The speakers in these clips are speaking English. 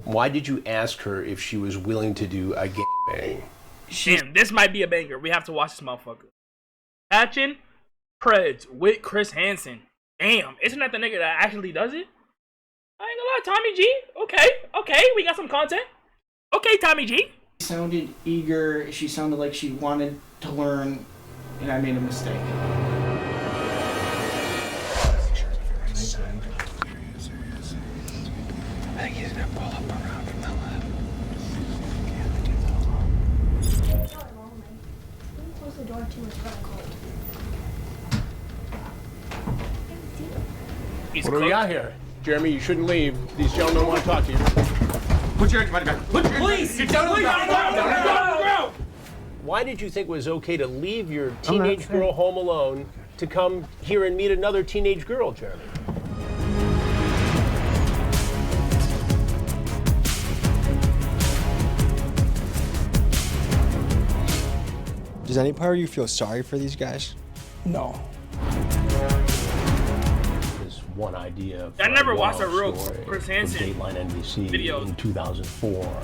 Why did you ask her if she was willing to do a gangbang? Damn, this might be a banger. We have to watch this motherfucker. Catching Preds with Chris Hansen. Damn, isn't that the nigga that actually does it? I ain't gonna lie, Tommy G. Okay, we got some content. Okay, Tommy G. She sounded eager. She sounded like she wanted to learn, and I made a mistake. I think he's gonna pull up around from the left. Close the door too, it's really cold. What do we got here? Jeremy, you shouldn't leave. These gentlemen want to talk to you. Put your money back. Please! Get down on the ground! Why did you think it was okay to leave your teenage girl home alone to come here and meet another teenage girl, Jeremy? Does any part of you feel sorry for these guys? No. This one idea. I never watched a real story Chris from Hansen Dateline NBC videos. in 2004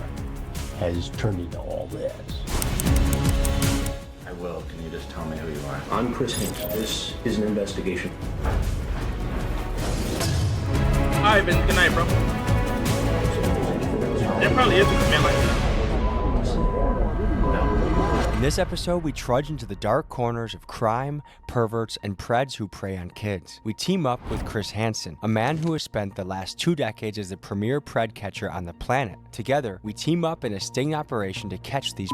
has turned into all this. I will. Can you just tell me who you are? I'm Chris Hansen. This is an investigation. Alright, Vince, good night, bro. There probably is a man like that. In this episode, we trudge into the dark corners of crime, perverts, and Preds who prey on kids. We team up with Chris Hansen, a man who has spent the last 2 decades as the premier Pred catcher on the planet. Together, we team up in a sting operation to catch these.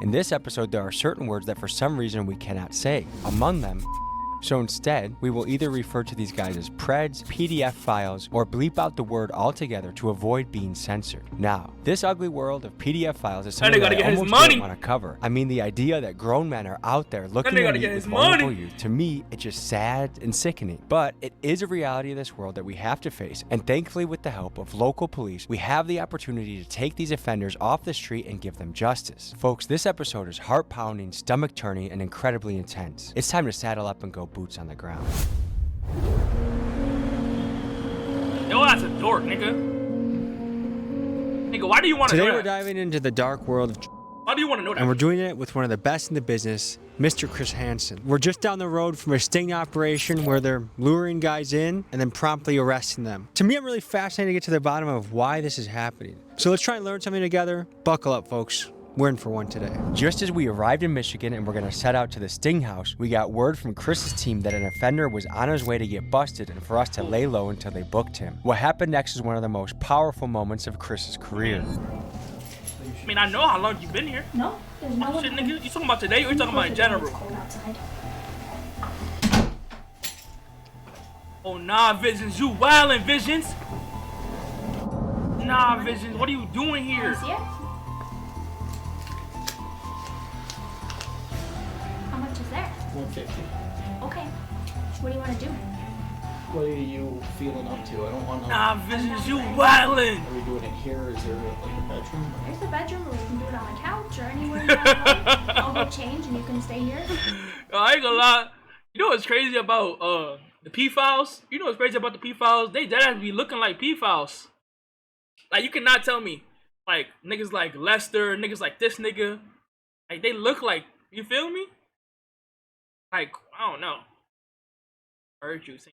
In this episode, there are certain words that for some reason we cannot say. Among them, so instead, we will either refer to these guys as Preds, PDF files, or bleep out the word altogether to avoid being censored. Now, this ugly world of PDF files is something that I almost don't want to cover. I mean, the idea that grown men are out there looking at me with vulnerable youth, to me, it's just sad and sickening. But it is a reality of this world that we have to face, and thankfully with the help of local police, we have the opportunity to take these offenders off the street and give them justice. Folks, this episode is heart-pounding, stomach-turning, and incredibly intense. It's time to saddle up and go boots on the ground. Yo, that's a dork, nigga. Nigga, why do you want to know Today that? we're diving into the dark world of Why do you want to know that? and we're doing it with one of the best in the business, Mr. Chris Hansen. We're just down the road from a sting operation where they're luring guys in and then promptly arresting them. To me, I'm really fascinated to get to the bottom of why this is happening. So let's try and learn something together. Buckle up, folks. We're in for one today. Just as we arrived in Michigan and we're gonna set out to the Sting House, we got word from Chris's team that an offender was on his way to get busted and for us to lay low until they booked him. What happened next is one of the most powerful moments of Chris's career. I mean, I know how long you've been here. No, there's no one. Shit, nigga. You talking about today or you talking about in general? It's cold outside. Oh, nah, Visions. You wildin', Visions. Nah, Visions. What are you doing You here? see it? How much is there? 150. Okay. What do you want to do? What are you feeling up to? I don't want to. Nah, Visions. You wildin'. Are we doing it here? Is there like a bedroom? There's a bedroom, or we can do it on the couch, or anywhere you want to go. I'll go change, and you can stay here. I ain't gonna lie. You know what's crazy about the P files? You know what's crazy about the P files? They dead be looking like P files. Like, you cannot tell me, like, niggas like Lester, niggas like this nigga, like, they look like, you feel me? Like, I don't know. I heard you say.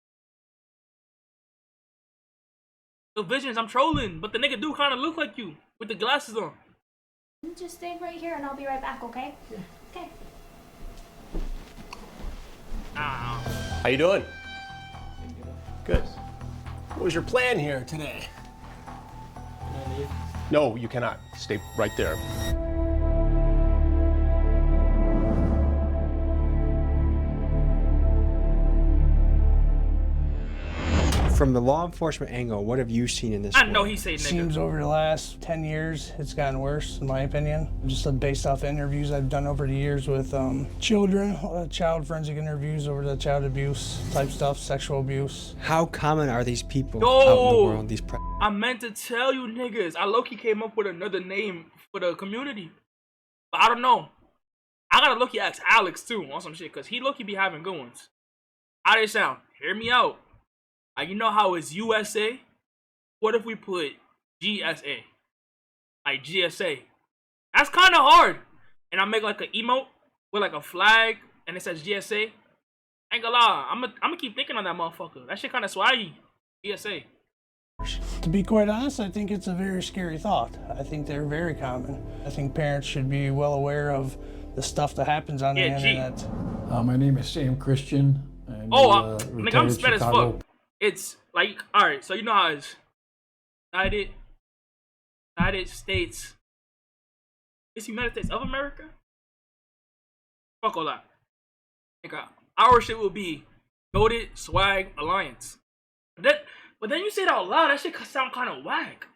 The Visions, I'm trolling, but the nigga do kind of look like you with the glasses on. Just stay right here, and I'll be right back, okay? Yeah. Okay. How you doing? Good. What was your plan here today? No, you cannot. Stay right there. From the law enforcement angle, what have you seen in this I know world? he say nigga. Seems over the last 10 years, it's gotten worse, in my opinion. Just based off interviews I've done over the years with children, child forensic interviews over the child abuse type stuff, sexual abuse. How common are these people Yo! out in the world? These I meant to tell you niggas, I low-key came up with another name for the community. But I don't know. I gotta low-key ask Alex too on some shit, cause he low-key be having good ones. How they sound? Hear me out. Like, you know how it's USA? What if we put GSA? like GSA. That's kind of hard. And I make like an emote with like a flag and it says GSA. I ain't gonna lie, I'm gonna keep thinking on that motherfucker. That shit kind of swaggy. GSA. To be quite honest, I think it's a very scary thought. I think they're very common. I think parents should be well aware of the stuff that happens on the internet. My name is Sam Christian. And, nigga, I'm sped as fuck. It's like, all right, so you know how it's United States. It's United States of America. Fuck all that. Nigga, our shit will be Goated Swag Alliance. But then you say it out loud, that shit sound kind of whack.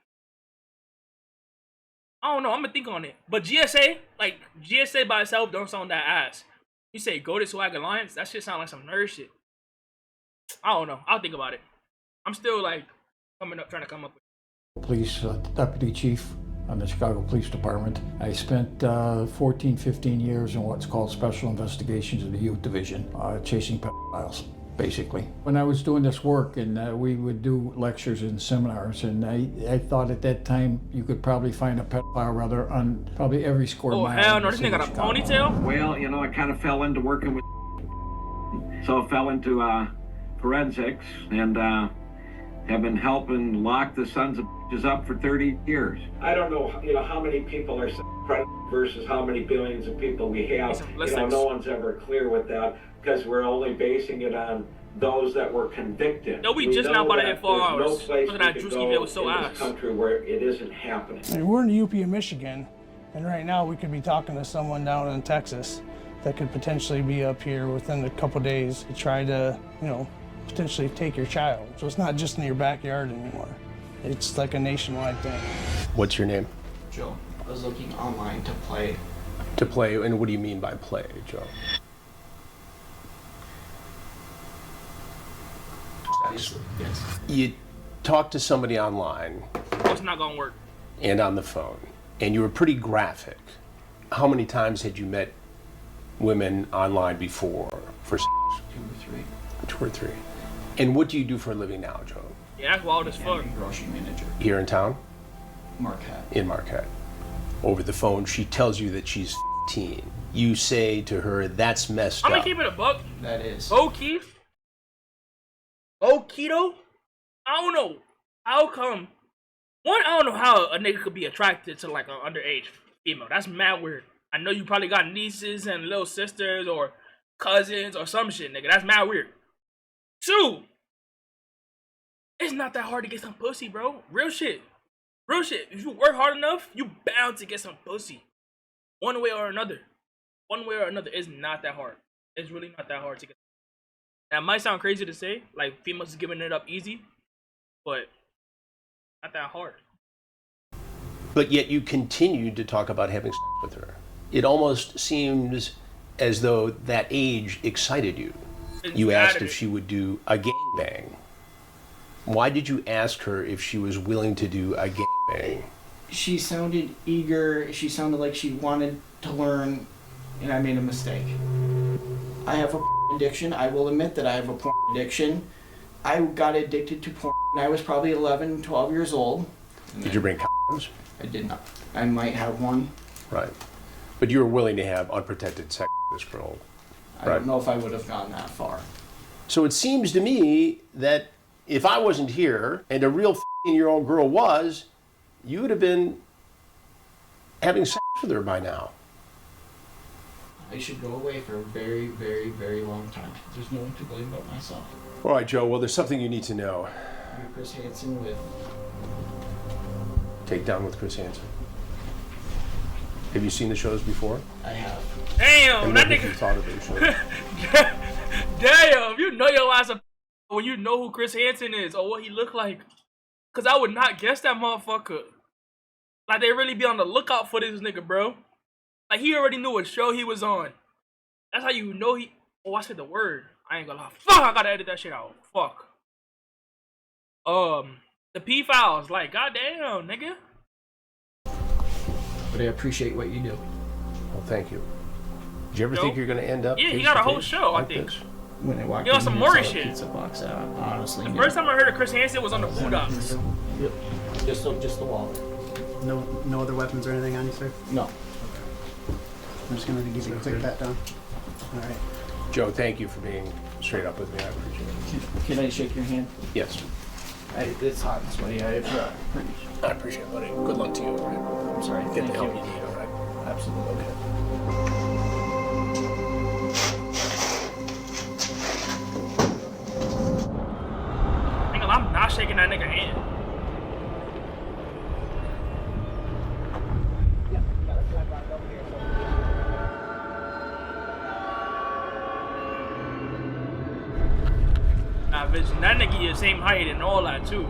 I don't know, I'm gonna think on it. But GSA, like GSA by itself don't sound that ass. You say Goated Swag Alliance, that shit sound like some nerd shit. I don't know, I'll think about it. I'm still like trying to come up with Police Deputy Chief on the Chicago Police Department. I spent 14, 15 years in what's called Special Investigations in the Youth Division, chasing pedophiles, basically. When I was doing this work, and we would do lectures and seminars, and I thought at that time you could probably find a pedophile rather on probably every square mile. Oh hell no, this nigga got a ponytail? Well, you know, I kind of fell into working with, so I fell into forensics, and have been helping lock the sons of bitches up for 30 years. I don't know, how many people are versus how many billions of people we have. No one's ever clear with that because we're only basing it on those that were convicted. No, we just now about to hit 4 hours. No place Look at that Drewski video was so in ass. this country where it isn't happening. I mean, we're in the UP of Michigan, and right now we could be talking to someone down in Texas that could potentially be up here within a couple days to try to, potentially take your child. So it's not just in your backyard anymore. It's like a nationwide thing. What's your name? Joe, I was looking online to play. To play, and what do you mean by play, Joe? Yes. You talked to somebody online. It's not gonna work. And on the phone, and you were pretty graphic. How many times had you met women online before for 2 or 3. 2 or 3. And what do you do for a living now, Joe? Yeah, that's wild as fuck. Grocery manager. Here in town? Marquette. In Marquette. Over the phone, she tells you that she's 15. You say to her, that's messed I'm up. gonna keep it a buck. That is. Oh, Keith. Oh, Keto. I don't know. How come? One, I don't know how a nigga could be attracted to like an underage female. That's mad weird. I know you probably got nieces and little sisters or cousins or some shit, nigga. That's mad weird. 2, it's not that hard to get some pussy, bro. Real shit. Real shit. If you work hard enough, you bound to get some pussy. One way or another. One way or another. It's not that hard. It's really not that hard to get. That might sound crazy to say, like females is giving it up easy, but not that hard. But yet you continued to talk about having sex with her. It almost seems as though that age excited you. You asked if she would do a gangbang. Why did you ask her if she was willing to do a gangbang? She sounded eager. She sounded like she wanted to learn, and I made a mistake. I have a addiction. I will admit that I have a porn addiction. I got addicted to porn when I was probably 11, 12 years old. Did you bring condoms? I did not. I might have one. Right. But you were willing to have unprotected sex with this girl. I don't know if I would have gone that far. So it seems to me that if I wasn't here and a real 15-year-old girl was, you would have been having sex with her by now. I should go away for a very, very, very long time. There's no one to blame but myself. All right, Joe. Well, there's something you need to know. You're Chris Hansen with... Takedown with Chris Hansen. Have you seen the shows before? I have. Damn, And that what have you nigga. thought of those shows? Damn, you know your ass when you know who Chris Hansen is or what he look like. Cause I would not guess that motherfucker. Like they really be on the lookout for this nigga, bro. Like he already knew what show he was on. That's how you know he. Oh, I said the word. I ain't gonna lie. Fuck, I gotta edit that shit out. Fuck. The P files. Like, goddamn, nigga. But I appreciate what you do. Well, thank you. Did you ever think you're going to end up? Yeah, he got a whole show, I think. When I walked You know, in some here, Maury saw a shit. pizza box, I honestly The knew. first time I heard of Chris Hansen was on the Boondocks. Yep. Just the wall. No other weapons or anything on you, sir? No. I'm just gonna give you a quick pat down. All right. Joe, thank you for being straight up with me. I appreciate it. Can I shake your hand? Yes. It's hot and sweaty. I appreciate it, buddy. Good luck to you. All right? I'm sorry. Get Thank the help you. you need, all right? Absolutely. Okay. I'm not shaking that nigga hand. Nah, Vision, that nigga your same height and all that too.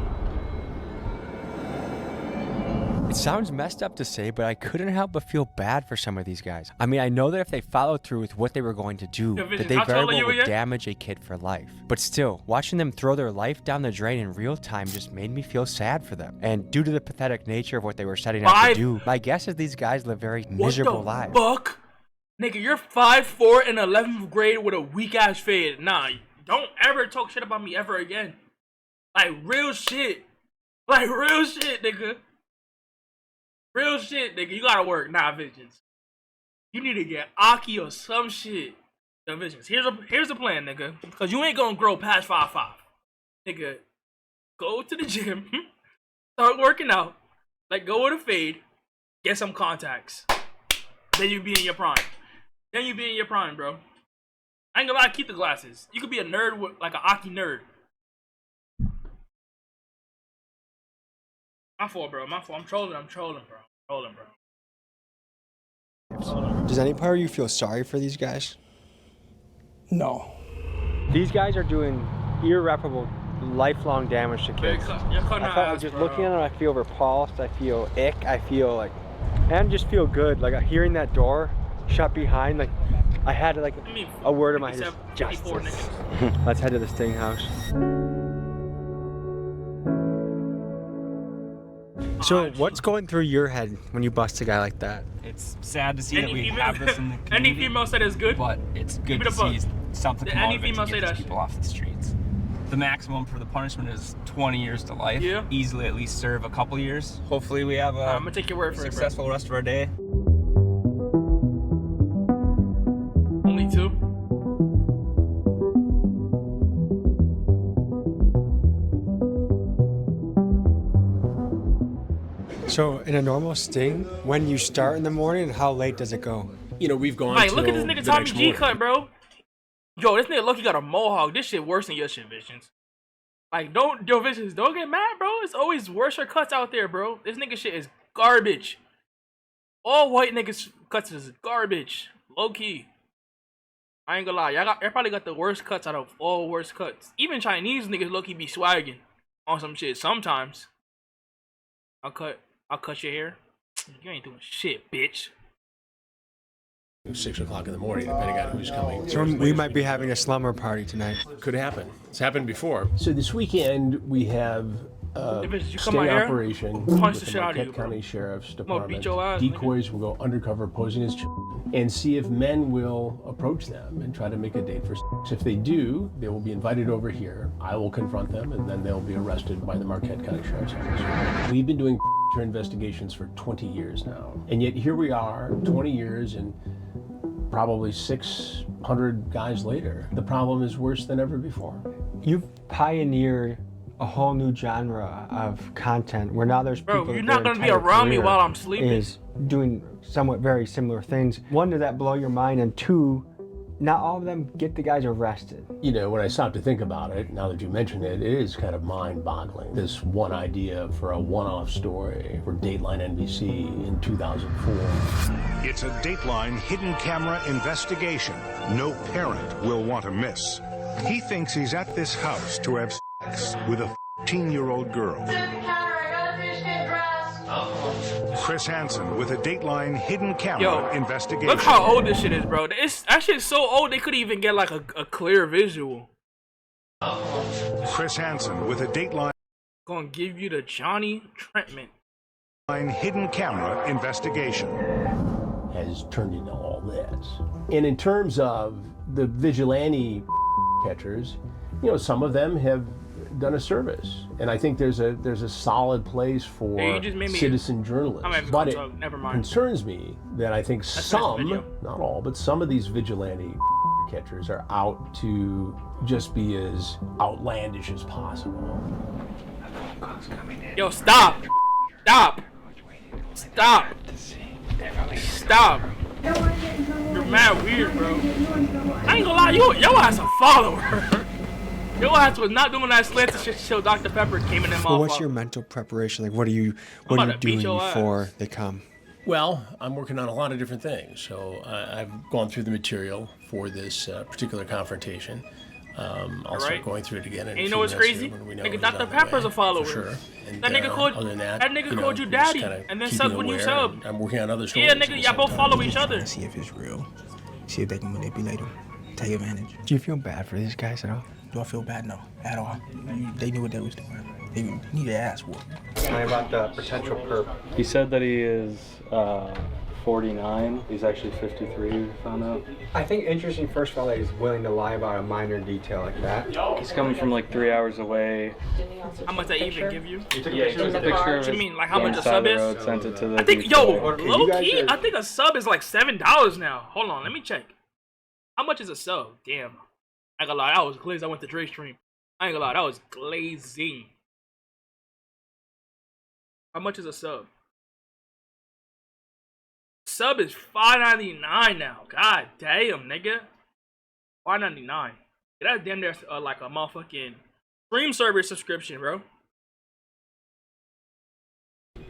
It sounds messed up to say, but I couldn't help but feel bad for some of these guys. I mean, I know that if they followed through with what they were going to do, Yo, Vision, that they how very tall are well you would again? damage a kid for life. But still, watching them throw their life down the drain in real time just made me feel sad for them. And due to the pathetic nature of what they were setting out to do, my guess is these guys live very miserable lives. Fuck? Nigga, you're 5'4" in 11th grade with a weak ass fade. Nah, don't ever talk shit about me ever again. Like real shit. Like real shit, nigga. Real shit, nigga. You gotta work. Nah, Visions. You need to get Aki or some shit. Yo, Visions. Here's the plan, nigga. Cause you ain't gonna grow past 5'5". Nigga, go to the gym, start working out, like go with a fade, get some contacts. Then you be in your prime. Then you be in your prime, bro. I ain't gonna lie, keep the glasses. You could be a nerd with like an Aki nerd. My fault, bro. My fault. I'm trolling, bro. Does any part of you feel sorry for these guys? No. These guys are doing irreparable, lifelong damage to kids. You're cutting I felt like just looking at them, I feel repulsed, I feel ick, I feel like, and just feel good. Like hearing that door shut behind, like I had like a word in my head, justice. Let's head to the Sting house. So what's going through your head when you bust a guy like that? It's sad to see that we have this in the community. Any female say that's good? But it's good to see something come out of it to get these people off the streets. The maximum for the punishment is 20 years to life. Yeah. Easily at least serve a couple years. Hopefully we have a I'm gonna take your word for successful rest of our day. Only 2? So in a normal Sting, when you start in the morning, how late does it go? You know, we've gone Like, look at this nigga Tommy G cut, bro. Yo, this nigga lucky got a mohawk. This shit worse than your shit, Visions. Like, Visions, don't get mad, bro. It's always worse cuts out there, bro. This nigga shit is garbage. All white niggas cuts is garbage. Low key. I ain't gonna lie. Y'all probably got the worst cuts out of all worst cuts. Even Chinese niggas low key be swagging on some shit sometimes. I'll cut your hair. You ain't doing shit, bitch. 6 o'clock in the morning, depending on who's coming. So we might be having a slumber party tonight. Could happen. It's happened before. So this weekend we have a sting operation with the Marquette County Sheriff's Department. Decoys will go undercover posing as and see if men will approach them and try to make a date for sex. If they do, they will be invited over here. I will confront them, and then they'll be arrested by the Marquette County Sheriff's Office. We've been doing investigations for 20 years now, and yet here we are, 20 years and probably 600 guys later. The problem is worse than ever before. You've pioneered a whole new genre of content where now there's people. Bro, you're not gonna be around me while I'm sleeping. Is doing somewhat very similar things. One, does that blow your mind? And two, not all of them get the guys arrested. You know, when I stop to think about it, now that you mention it, it is kind of mind-boggling. This one idea for a one-off story for Dateline NBC in 2004. It's a Dateline hidden camera investigation no parent will want to miss. He thinks he's at this house to have sex with a 15-year-old girl. Chris Hansen with a Dateline hidden camera investigation. Look how old this shit is, bro. That shit is so old they couldn't even get like a clear visual. Chris Hansen with a Dateline gonna give you the Johnny treatment. Hidden camera investigation has turned into all this. And in terms of the vigilante catchers, you know, some of them have done a service, and I think there's a solid place for Hey, you just made me- citizen journalists. I'm having But it control. Never mind. concerns me that I think some, not all, but some of these vigilante catchers are out to just be as outlandish as possible. Yo, stop! Stop! Stop! Stop! You're mad weird, bro. I ain't gonna lie, yo ass a follower. Yo ass was not doing that slanted shit till Dr. Pepper came in them Well, what's your mental preparation? Like, what are you doing before they come? Well, I'm working on a lot of different things. So I've gone through the material for this particular confrontation. I'll start going through it again. And you know what's crazy? Nigga, Dr. Pepper's a follower. For sure. And, that nigga called you daddy, and then subbed when you subbed. I'm working on other stories. Yeah, nigga, y'all both follow each other. See if it's real. See if they can manipulate them. Take advantage. Do you feel bad for these guys at all? Do I feel bad? No, at all. They knew what they was doing. They need their ass whooped. Tell me about the potential perp. He said that he is 49. He's actually 53, we found out. I think interesting, first of all, that he's willing to lie about a minor detail like that. He's coming from like 3 hours away. How much I even give you? He took a picture of What you mean, like how much a sub is? road, sent it to the I think, depot. low key, I think a sub is like $7 now. Hold on, let me check. How much is a sub? Damn. I ain't gonna lie, that was glazed. I went to Dre stream. I ain't gonna lie, that was glazing. How much is a sub? Sub is $5.99 now. God damn, nigga. $5.99. That's damn near like a motherfucking stream service subscription, bro.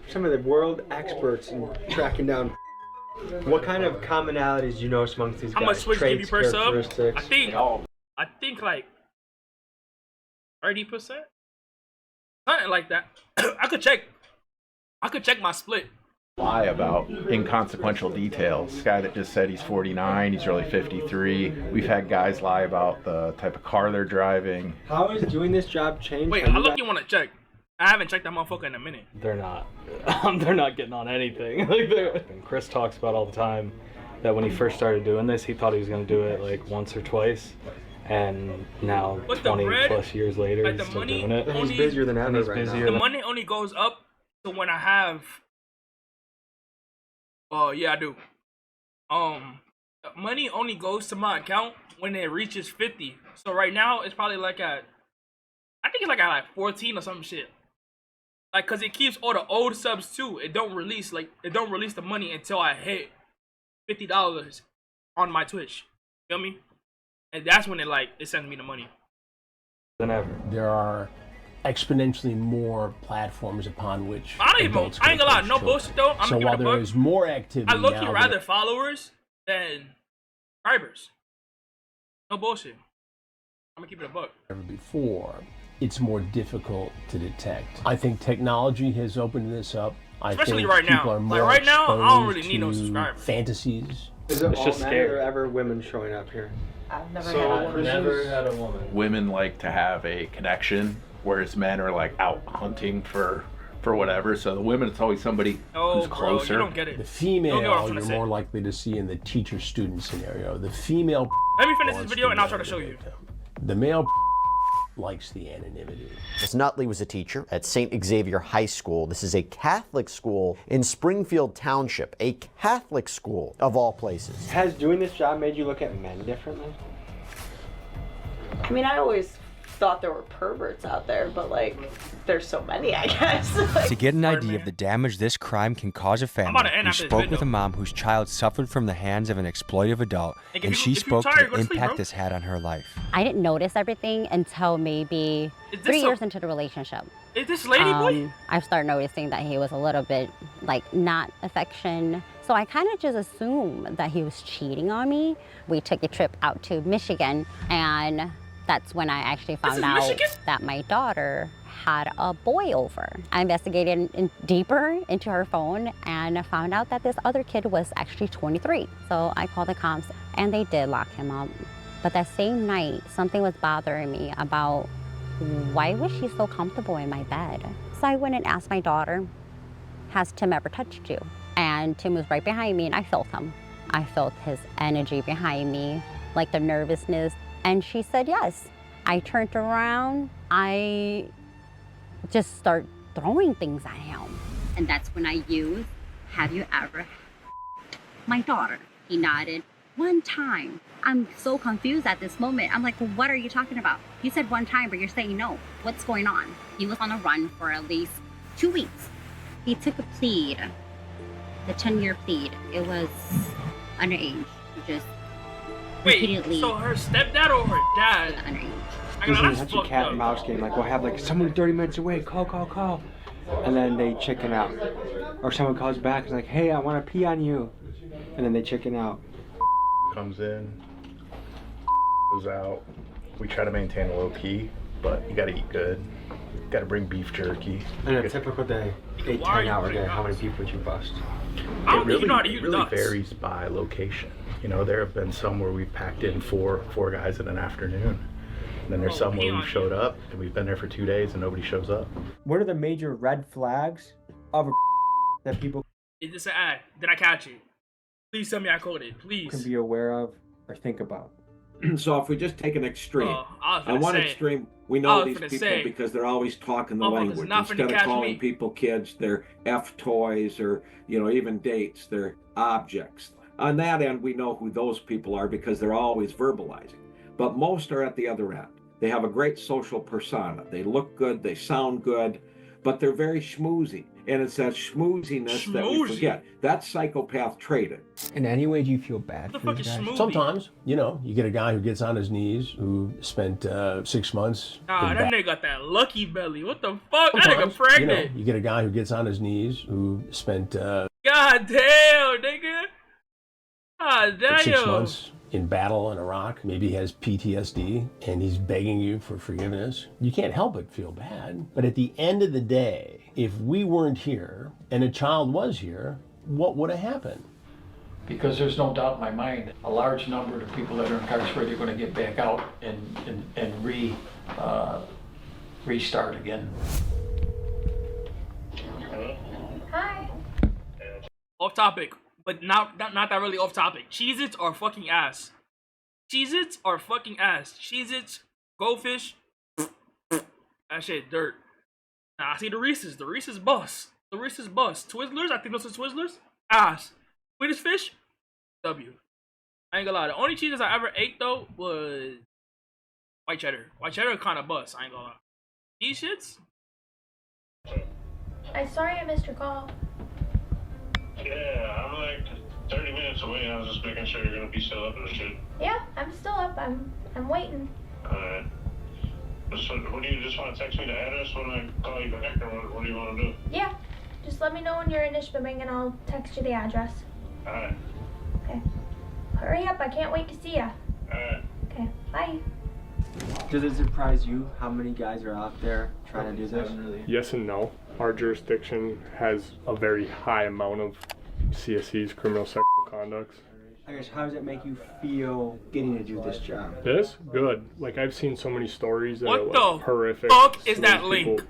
Some of the world experts in tracking down. What kind of commonalities do you notice amongst these guys? How much Switch give you per sub? Characteristics? I think like 30%? Something like that. I could check my split. Lie about inconsequential details. This guy that just said he's 49, he's really 53. We've had guys lie about the type of car they're driving. How is doing this job changed? Wait, I look, you want to check. I haven't checked that motherfucker in a minute. They're not. They're not getting on anything. And Chris talks about all the time that when he first started doing this, he thought he was going to do it like once or twice. And now, 20 plus years later, like he's still doing it. And he's busier than ever right now. The money only goes up to when I have... Oh, yeah, I do. Money only goes to my account when it reaches 50. So right now, it's probably like at... I think it's like at like 14 or some shit. Like, cause it keeps all the old subs too. It don't release the money until I hit $50 on my Twitch. Feel me? And that's when it sends me the money. Than ever. There are exponentially more platforms upon which I ain't gonna lie, no bullshit though. So while there is more activity, I look rather followers than subscribers. No bullshit. I'm gonna keep it a buck. Ever before, it's more difficult to detect. I think technology has opened this up. Especially I think right people now. are more Like right now, I don't really exposed need no to subscribers. Fantasies. Is it It's all just men scary. or ever women showing up here? I've never So had a I've woman. never had a woman. Women like to have a connection, whereas men are like out hunting for whatever. So the women, it's always somebody who's closer. You don't get it. The female, You don't get what I'm you're trying to say. more likely to see in the teacher-student scenario. The female Let me finish this wants video the and I'll try to man show you. victim. The male likes the anonymity. Miss Nutley was a teacher at St. Xavier High School. This is a Catholic school in Springfield Township, a Catholic school of all places. Has doing this job made you look at men differently? I mean, I always thought there were perverts out there, but like, there's so many, I guess. Like, To get an idea of the damage this crime can cause a family, about to end we after this spoke video. with a mom whose child suffered from the hands of an exploitive adult, Like, and if she you spoke tired, to go the to sleep, impact bro. this had on her life. I didn't notice everything until maybe Is this 3 a- years into the relationship. Is this lady boy? I started noticing that he was a little bit like not affection. So I kind of just assumed that he was cheating on me. We took a trip out to Michigan, and that's when I actually found out that my daughter had a boy over. I investigated deeper into her phone and found out that this other kid was actually 23. So I called the cops and they did lock him up. But that same night, something was bothering me about why was she so comfortable in my bed? So I went and asked my daughter, has Tim ever touched you? And Tim was right behind me and I felt him. I felt his energy behind me, like the nervousness. And she said yes. I turned around, I just start throwing things at him. And that's when I used, have you ever my daughter? He nodded. One time. I'm so confused at this moment. I'm like, well, what are you talking about? You said one time, but you're saying no. What's going on? He was on a run for at least 2 weeks. He took a plead, the 10-year plead. It was underage. Just repeatedly. So her stepdad or her dad? Underage. Usually such a cat and mouse game. Like we'll have like someone 30 minutes away, call. And then they chicken out. Or someone calls back and is like, hey, I want to pee on you. And then they chicken out. Comes in, goes out. We try to maintain a low key, but you gotta eat good. You gotta bring beef jerky. In a typical day, 8-10-hour day, how many beef would you bust? It really varies by location. You know, there have been some where we've packed in four guys in an afternoon. And then there's some where we've showed up and we've been there for 2 days and nobody shows up. What are the major red flags of a that people Is this an ad? Did I catch it? Please tell me I coded, please. can be aware of or think about? So if we just take an extreme, I on one say, extreme, we I know was these finna people say, because they're always talking the motherfuckers language. not finna Instead of catch calling me. people kids, they're F toys or, you know, even dates, they're objects. On that end, we know who those people are because they're always verbalizing. But most are at the other end. They have a great social persona. They look good, they sound good, but they're very schmoozy. And it's that schmooziness that we forget. That's psychopath traded. In any way, do you feel bad for these guys? Sometimes, you know, you get a guy who gets on his knees who spent 6 months. Nah, that nigga got that lucky belly. What the fuck? That nigga pregnant. You know, you get a guy who gets on his knees who spent God damn, nigga. God damn. 6 months in battle in Iraq. Maybe he has PTSD and he's begging you for forgiveness. You can't help but feel bad. But at the end of the day, if we weren't here and a child was here, what would have happened? Because there's no doubt in my mind, a large number of the people that are incarcerated are going to get back out and restart again. Hi. Off topic, but not that really off topic. Cheez-Its are fucking ass. Cheez-Its are fucking ass. Cheez-Its, Goldfish, that shit dirt. Nah, I see the Reese's. The Reese's bust. The Reese's bust. Twizzlers, I think those are Twizzlers. Ass. Swedish Fish, W. I ain't gonna lie. The only Cheez-Its I ever ate though was white cheddar. White cheddar kind of bust. I ain't gonna lie. These shits. I'm sorry I missed your call. Yeah, I'm like 30 minutes away. I was just making sure you're gonna be still up and shit. Yeah, I'm still up. I'm waiting. Alright. What do you just want to text me the address when I call you back, or what do you want to do? Yeah, just let me know when you're in Ishpeming and I'll text you the address. Alright. Okay. Hurry up, I can't wait to see ya. Alright. Okay, bye. Does it surprise you how many guys are out there trying to do this? Yes and no. Our jurisdiction has a very high amount of CSCs, criminal sexual conducts. I guess, how does it make you feel getting to do this job? This? Good. Like, I've seen so many stories that What are the like horrific. fuck is that People link?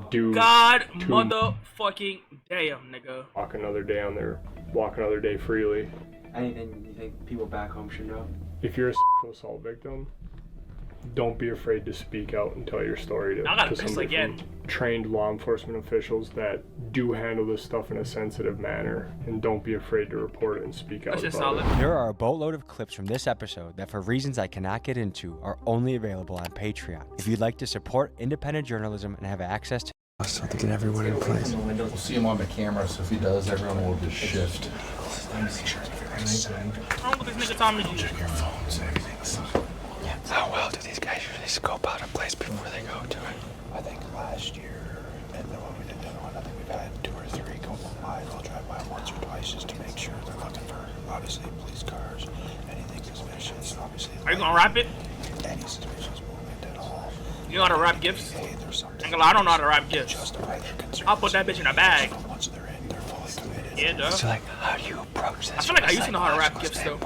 Do God to motherfucking damn, nigga. walk another day on there, walk another day freely. Anything you think people back home should know? If you're a sexual assault victim, don't be afraid to speak out and tell your story to I gotta piss somebody again. from trained law enforcement officials that do handle this stuff in a sensitive manner, and don't be afraid to report it and speak out about it. There are a boatload of clips from this episode that, for reasons I cannot get into, are only available on Patreon. If you'd like to support independent journalism and have access to So to get everyone in place. We'll see him on the camera, so if he does, everyone will just shift. Make sure What's wrong with this nigga Tommy G? Check your phones, everything's. How well do these guys usually scope out a place before they go to it? I think last year, and then when we did the other one, I think we've had 2 or 3 go by. They'll drive by once or twice just to make sure they're looking for, obviously, police cars, anything suspicious, obviously. Are you gonna wrap it? Any suspicious movement at all. You know how to wrap gifts? I ain't gonna lie, I don't know how to wrap gifts. I'll put that bitch in a bag. Once they're in, they're fully committed. Yeah, duh. So, like, how do you approach this? I feel like I used to know how to wrap gifts though.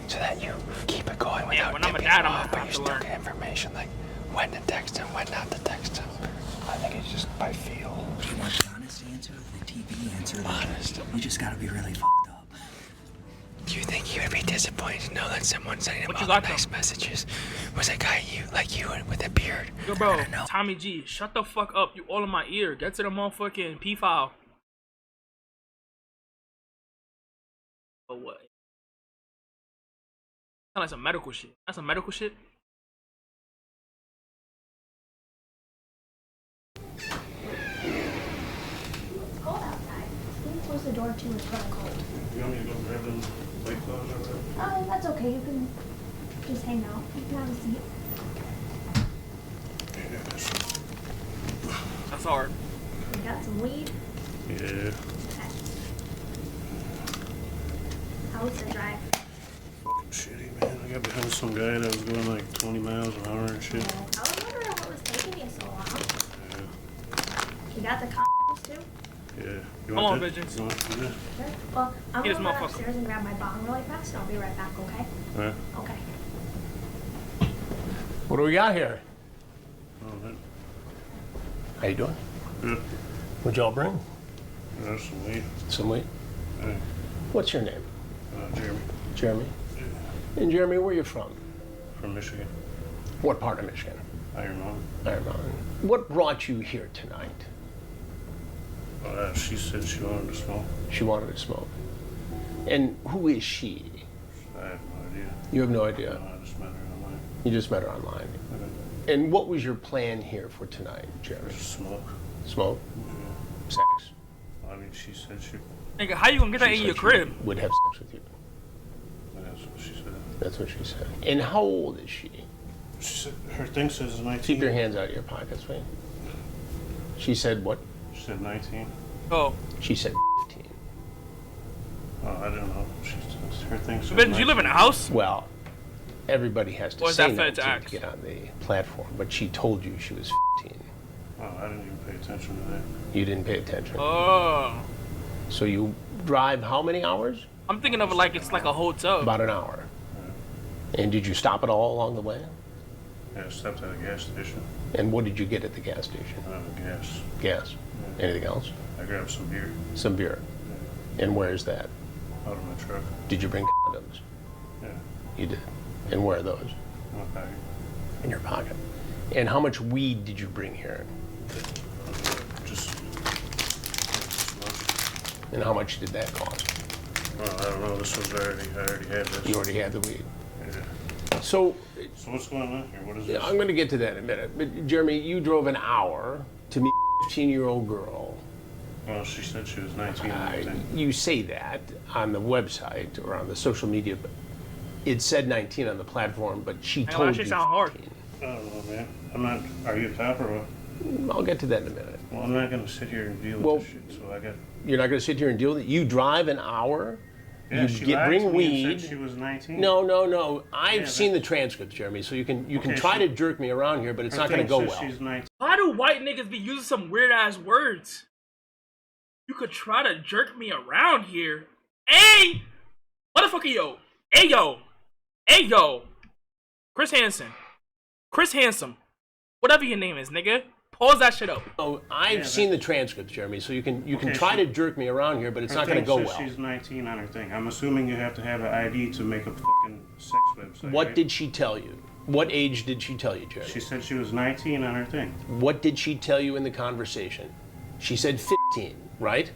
So that you keep it going without Yeah, when I'm a dipping dad, I'm off, gonna but you have to still learn. get information like when to text him, when not to text him. I think it's just by feel. You want the honest answer or the TV answer? Honest. You just gotta be really fucked up. Do you think he would be disappointed to know that someone sending him all the nice messages was a guy like you with a beard. Yo, bro, Tommy G, shut the fuck up. You all in my ear. Get to the motherfucking P file. Oh, what? Sound like some medical shit. That's some medical shit. It's cold outside. Can you close the door too? It's kind of cold. You want me to go grab them white clothes or whatever? Oh, that's okay. You can just hang out. You can have a seat. That's hard. You got some weed? Yeah. Okay. How was the drive? Fucking shitty, man. I got behind some guy that was going like 20 miles an hour and shit. I was wondering what was taking you so long. Yeah. You got the condoms too? Yeah. You Come want on, that? bitches. You want that? Sure. Well, I'm Get gonna this run motherfucker. upstairs and grab my bong really fast, and I'll be right back, okay? Alright. Okay. What do we got here? Oh, man. How you doing? Good. What'd y'all bring? There's some weed. Some weed? Yeah. What's your name? Jeremy. Jeremy? And Jeremy, where are you from? From Michigan. What part of Michigan? Iron Mountain. Iron Mountain. What brought you here tonight? She said she wanted to smoke. She wanted to smoke. And who is she? I have no idea. You have no idea? No, I just met her online. You just met her online. Okay. And what was your plan here for tonight, Jeremy? Just smoke. Smoke? Yeah. Sex? I mean, she said she... Nigga, how you gonna get that in your crib? Would have sex with you. That's what she said. That's what she said. And how old is she? She said her thing says 19. Keep your hands out of your pockets, right? She said what? She said 19. Oh. She said 15. Oh, I don't know. Her thing says But did you live in a house? Well, everybody has to Or is say that fair to 19 ask? to get on the platform, but she told you she was 15. Oh, I didn't even pay attention to that. You didn't pay attention. Oh. So you drive how many hours? I'm thinking of it like it's like a hotel. About an hour. And did you stop at all along the way? Yeah, I stopped at a gas station. And what did you get at the gas station? Gas. Gas. Anything else? I grabbed some beer. Some beer. And where's that? Out of my truck. Did you bring condoms? Yeah. You did. And where are those? In my pocket. In your pocket. And how much weed did you bring here? Just And how much did that cost? well, I don't know. This was I already had this. You already had the weed. Yeah. So what's going on here? What is this? I'm going to get to that in a minute. But Jeremy, you drove an hour to meet a 15-year-old girl. Well, she said she was 19. You say that on the website or on the social media, but it said 19 on the platform, but she told you 15. hard. I don't know, man. I'm not. Are you a cop or what? I'll get to that in a minute. Well, I'm not going to sit here and deal with this shit. So I got. You're not going to sit here and deal with it. You drive an hour. Yeah, you she lied bring to me and weed. said she was 19. No. I've Yeah, seen the transcript, Jeremy. So you can Okay, try she- to jerk me around here, but it's her not going to thing go says well. She's 19. Why do white niggas be using some weird ass words? You could try to jerk me around here. Hey! Motherfucker, yo. Hey, yo. Hey, yo. Chris Hansen. Chris Handsome. Whatever your name is, nigga. Pause that shit up. Oh, I've seen the transcript, Jeremy. So you can Okay, try she- to jerk me around here, but it's Her not going to thing go says well. She's 19 on her thing. I'm assuming you have to have an ID to make a fucking sex website. What right? did she tell you? What age did she tell you, Jeremy? She said she was 19 on her thing. What did she tell you in the conversation? She said 15, right?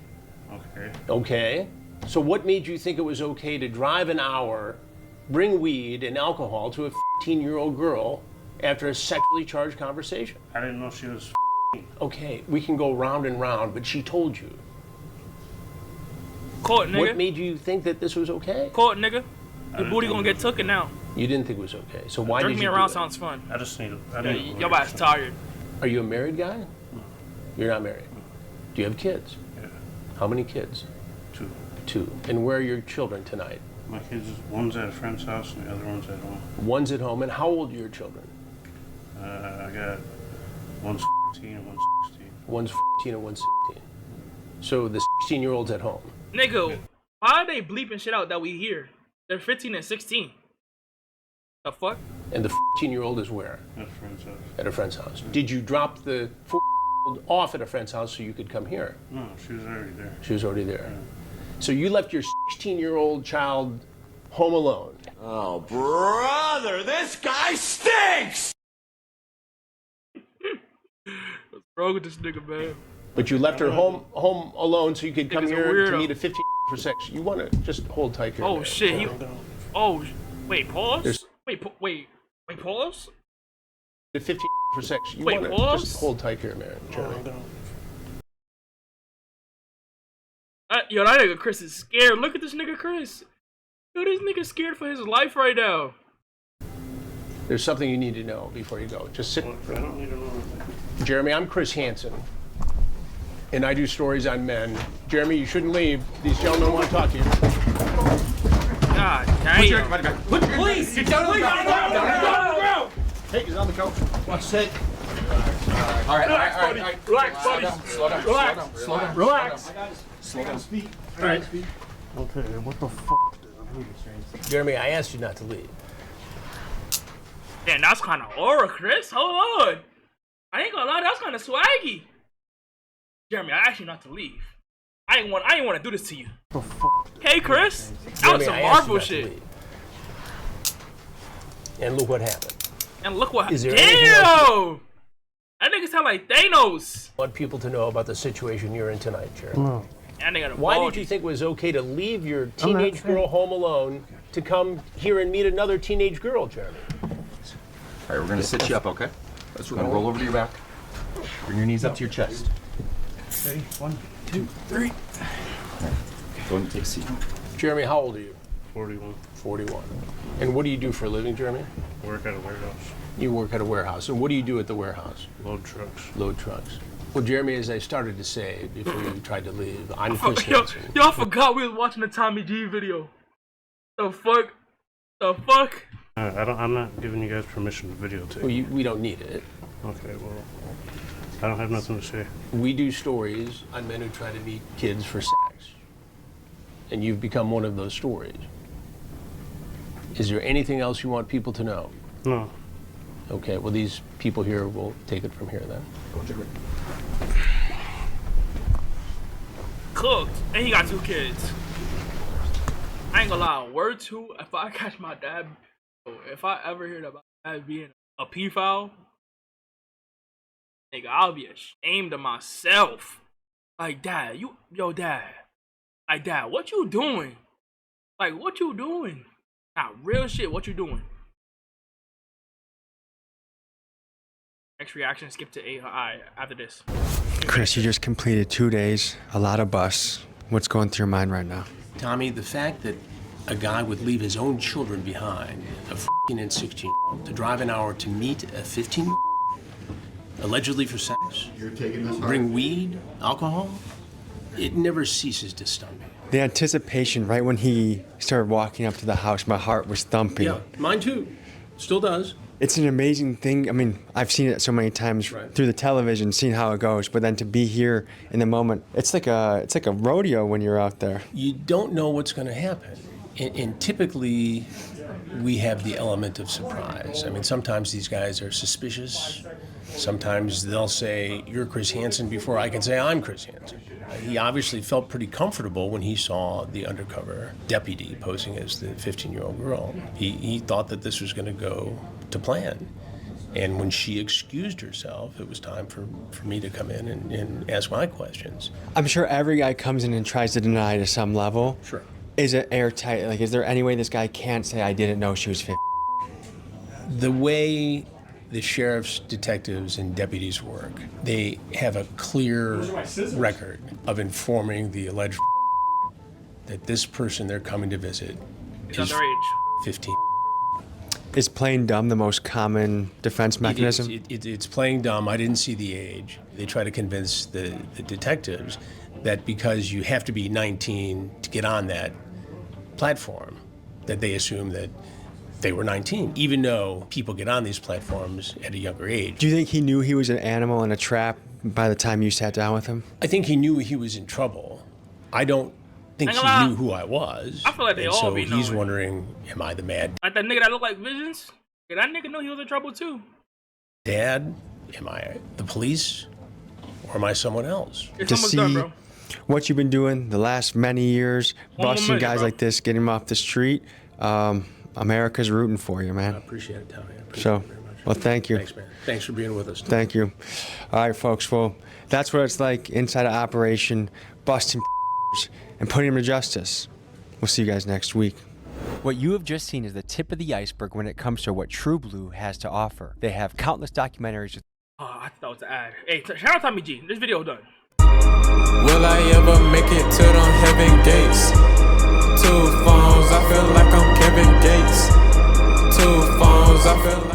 Okay. Okay. So what made you think it was okay to drive an hour, bring weed and alcohol to a 15-year-old girl after a sexually charged conversation? I didn't know she was. Okay, we can go round and round, but she told you. Call it, nigga. What made you think that this was okay? Call it, nigga. Your booty gonna get taken now. You didn't think it was okay. So why Jerk did me you around do it? sounds fun. I just need. Your ass tired. Are you a married guy? You're not married. Do you have kids? Yeah. How many kids? 2. 2. And where are your children tonight? My kids, one's at a friend's house and the other one's at home. One's at home. And how old are your children? I got one's 14 and one's 16. One's 14 and one's 16. So the 16-year-old's at home. Nigga, why are they bleeping shit out that we hear? They're 15 and 16. The fuck? And the 14-year-old is where? At a friend's house. At a friend's house. Did you drop the 14-year-old off at a friend's house so you could come here? No, she was already there. She was already there. So you left your 16-year-old child home alone. Oh, brother, this guy stinks! What's wrong with this nigga, man? But you left her home alone so you could come Nigga's a here to weirdo. meet a 15 for sex. You want to just hold tight here. Oh man. shit! Wait, pause. There's- Wait, pause. The 15 for sex. You Wait, want to pause? just hold tight here, man. Jeremy. Yo, that nigga Chris is scared. Look at this nigga Chris. Yo, this nigga scared for his life right now. There's something you need to know before you go. Just sit. I don't need to know anything. Jeremy, I'm Chris Hansen, and I do stories on men. Jeremy, you shouldn't leave. These gentlemen want to talk to you. God damn. Please! Get down on the ground! Hey, he's on the couch. Watch sit. All right. Relax, buddy. Slow down. Relax. Slow down. All right. Okay, what the fuck? Jeremy, I asked you not to leave. Damn, that's kind of aura, Chris. Hold on. I ain't gonna lie, that's kind of swaggy. Jeremy, I asked you not to leave. I ain't want to do this to you. Hey, Chris. That was Jeremy, some I asked you Marvel not to shit. leave. And look what happened. And look what. Is there anything else Damn. That nigga sound like Thanos. I want people to know about the situation you're in tonight, Jeremy. That nigga. Why did you think it was okay to leave your teenage girl home alone to come here and meet another teenage girl, Jeremy? All right, we're gonna sit you up, okay? Let's roll over to your back. Bring your knees up to your chest. Ready? 1, 2, 3. Go ahead and take a seat. Jeremy, how old are you? 41. 41. And what do you do for a living, Jeremy? Work at a warehouse. You work at a warehouse. And what do you do at the warehouse? Load trucks. Load trucks. Well, Jeremy, as I started to say before you tried to leave, I'm Chris Hansen. Y'all forgot we was watching the Tommy G video. The fuck? The fuck? I'm not giving you guys permission to videotape. Well, we don't need it. Okay, well, I don't have nothing to say. We do stories on men who try to meet kids for sex. And you've become one of those stories. Is there anything else you want people to know? No. Okay, well, these people here will take it from here then. Cooked. And he got 2 kids. I ain't gonna lie, word 2, if I catch my dad, if I ever hear about my dad being a pedophile, nigga, I'll be ashamed of myself. Like, Dad, Dad. Like, Dad, what you doing? Like, what you doing? Nah, real shit, what you doing? Next reaction, skip to AI after this. Chris, you just completed 2 days, a lot of bus. What's going through your mind right now? Tommy, the fact that a guy would leave his own children behind, a 14 and 16, to drive an hour to meet a 15, allegedly for sex, bring weed, alcohol, it never ceases to stun me. The anticipation, right when he started walking up to the house, my heart was thumping. Yeah, mine too. Still does. It's an amazing thing. I mean, I've seen it so many times through the television, seen how it goes, but then to be here in the moment, it's like a rodeo when you're out there. You don't know what's going to happen. And typically, we have the element of surprise. I mean, sometimes these guys are suspicious. Sometimes they'll say, "You're Chris Hansen," before I can say, "I'm Chris Hansen." He obviously felt pretty comfortable when he saw the undercover deputy posing as the 15-year-old girl. He thought that this was going to go to plan. And when she excused herself, it was time for me to come in and ask my questions. I'm sure every guy comes in and tries to deny to some level. Sure. Is it airtight? Like, is there any way this guy can't say, "I didn't know she was 15"? The way the sheriff's detectives and deputies work, they have a clear record of informing the alleged that this person they're coming to visit is underage. 15. Is playing dumb the most common defense mechanism? It's playing dumb. I didn't see the age. They try to convince the detectives that because you have to be 19 to get on that platform, that they assume that they were 19, even though people get on these platforms at a younger age. Do you think he knew he was an animal in a trap by the time you sat down with him? I think he knew he was in trouble. I don't think he knew who I was. I feel like they and all so be he's knowing. wondering, am I the mad Like that nigga that look like Visions? Yeah, that nigga knew he was in trouble too. dad? Am I the police? Or am I someone else? It's To almost see done, bro. what you've been doing the last many years, One more busting minute, guys bro. like this, getting them off the street, America's rooting for you, man. I appreciate it, Tommy. I appreciate So, it very much. well, thank you. Thanks, man. Thanks for being with us. Thank you. All right, folks. Well, that's what it's like inside of Operation busting and putting them to justice. We'll see you guys next week. What you have just seen is the tip of the iceberg when it comes to what True Blue has to offer. They have countless documentaries. Oh, I thought that was an ad. Hey, shout out Tommy G. This video done. Will I ever make it to them heaven gates? 2 phones, I feel like I'm Kevin Gates. 2 phones, I feel like